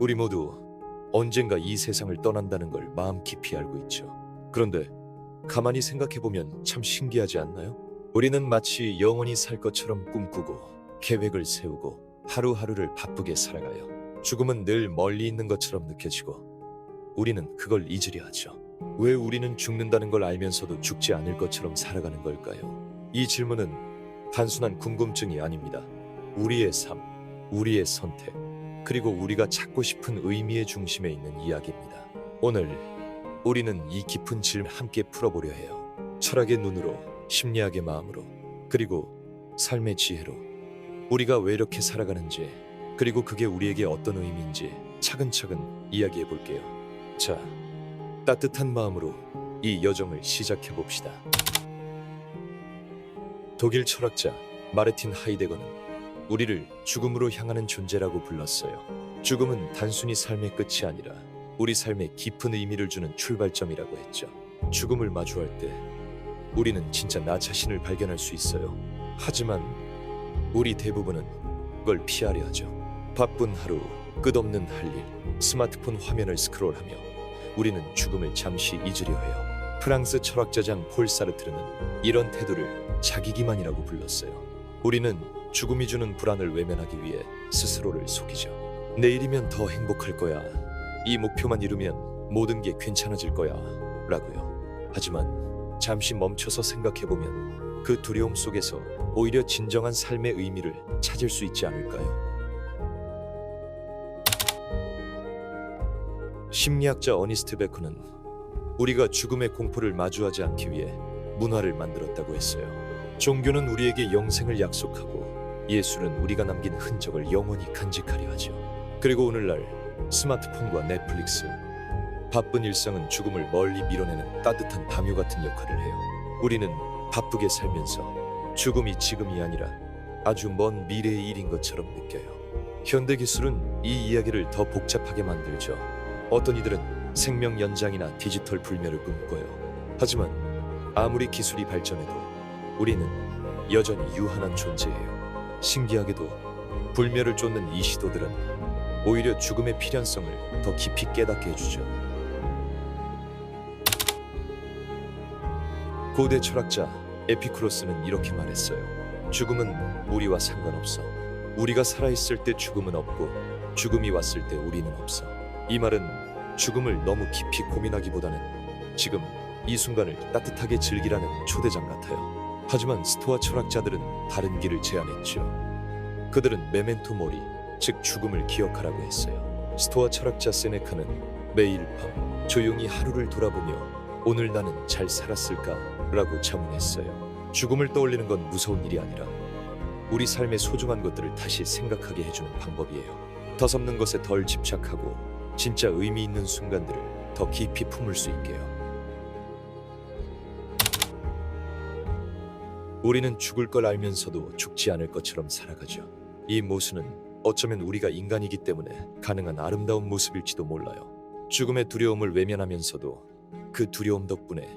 우리 모두 언젠가 이 세상을 떠난다는 걸 마음 깊이 알고 있죠. 그런데 가만히 생각해보면 참 신기하지 않나요? 우리는 마치 영원히 살 것처럼 꿈꾸고 계획을 세우고 하루하루를 바쁘게 살아가요. 죽음은 늘 멀리 있는 것처럼 느껴지고 우리는 그걸 잊으려 하죠. 왜 우리는 죽는다는 걸 알면서도 죽지 않을 것처럼 살아가는 걸까요? 이 질문은 단순한 궁금증이 아닙니다. 우리의 삶, 우리의 선택, 그리고 우리가 찾고 싶은 의미의 중심에 있는 이야기입니다. 오늘 우리는 이 깊은 질문을 함께 풀어보려 해요. 철학의 눈으로, 심리학의 마음으로, 그리고 삶의 지혜로 우리가 왜 이렇게 살아가는지, 그리고 그게 우리에게 어떤 의미인지 차근차근 이야기해 볼게요. 자, 따뜻한 마음으로 이 여정을 시작해 봅시다. 독일 철학자 마르틴 하이데거는 우리를 죽음으로 향하는 존재라고 불렀어요. 죽음은 단순히 삶의 끝이 아니라 우리 삶에 깊은 의미를 주는 출발점이라고 했죠. 죽음을 마주할 때 우리는 진짜 나 자신을 발견할 수 있어요. 하지만 우리 대부분은 그걸 피하려 하죠. 바쁜 하루, 끝없는 할 일, 스마트폰 화면을 스크롤하며 우리는 죽음을 잠시 잊으려 해요. 프랑스 철학자장 폴 사르트르는 이런 태도를 자기 기만이라고 불렀어요. 우리는 죽음이 주는 불안을 외면하기 위해 스스로를 속이죠. 내일이면 더 행복할 거야. 이 목표만 이루면 모든 게 괜찮아질 거야. 라고요. 하지만 잠시 멈춰서 생각해보면 그 두려움 속에서 오히려 진정한 삶의 의미를 찾을 수 있지 않을까요? 심리학자 어니스트 베커는 우리가 죽음의 공포를 마주하지 않기 위해 문화를 만들었다고 했어요. 종교는 우리에게 영생을 약속하고 예술은 우리가 남긴 흔적을 영원히 간직하려 하죠. 그리고 오늘날 스마트폰과 넷플릭스, 바쁜 일상은 죽음을 멀리 밀어내는 따뜻한 담요 같은 역할을 해요. 우리는 바쁘게 살면서 죽음이 지금이 아니라 아주 먼 미래의 일인 것처럼 느껴요. 현대 기술은 이 이야기를 더 복잡하게 만들죠. 어떤 이들은 생명 연장이나 디지털 불멸을 꿈꿔요. 하지만 아무리 기술이 발전해도 우리는 여전히 유한한 존재예요. 신기하게도 불멸을 쫓는 이 시도들은 오히려 죽음의 필연성을 더 깊이 깨닫게 해주죠. 고대 철학자 에피쿠로스는 이렇게 말했어요. 죽음은 우리와 상관없어. 우리가 살아있을 때 죽음은 없고 죽음이 왔을 때 우리는 없어. 이 말은 죽음을 너무 깊이 고민하기보다는 지금 이 순간을 따뜻하게 즐기라는 초대장 같아요. 하지만 스토아 철학자들은 다른 길을 제안했죠. 그들은 메멘토 모리, 즉 죽음을 기억하라고 했어요. 스토아 철학자 세네카는 매일 밤 조용히 하루를 돌아보며 오늘 나는 잘 살았을까? 라고 자문했어요. 죽음을 떠올리는 건 무서운 일이 아니라 우리 삶의 소중한 것들을 다시 생각하게 해주는 방법이에요. 더섭는 것에 덜 집착하고 진짜 의미 있는 순간들을 더 깊이 품을 수 있게요. 우리는 죽을 걸 알면서도 죽지 않을 것처럼 살아가죠. 이 모습은 어쩌면 우리가 인간이기 때문에 가능한 아름다운 모습일지도 몰라요. 죽음의 두려움을 외면하면서도 그 두려움 덕분에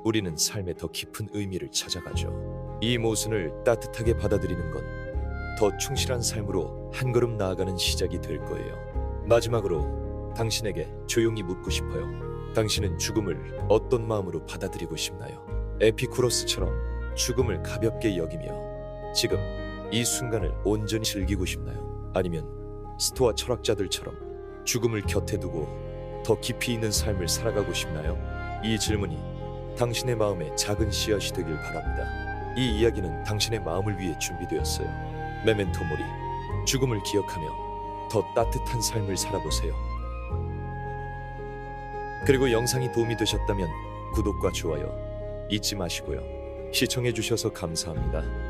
우리는 삶에 더 깊은 의미를 찾아가죠. 이 모순을 따뜻하게 받아들이는 건 더 충실한 삶으로 한 걸음 나아가는 시작이 될 거예요. 마지막으로 당신에게 조용히 묻고 싶어요. 당신은 죽음을 어떤 마음으로 받아들이고 싶나요? 에피쿠로스처럼 죽음을 가볍게 여기며 지금 이 순간을 온전히 즐기고 싶나요? 아니면 스토아 철학자들처럼 죽음을 곁에 두고 더 깊이 있는 삶을 살아가고 싶나요? 이 질문이 당신의 마음에 작은 씨앗이 되길 바랍니다. 이 이야기는 당신의 마음을 위해 준비되었어요. 메멘토 모리, 죽음을 기억하며 더 따뜻한 삶을 살아보세요. 그리고 영상이 도움이 되셨다면 구독과 좋아요 잊지 마시고요. 시청해주셔서 감사합니다.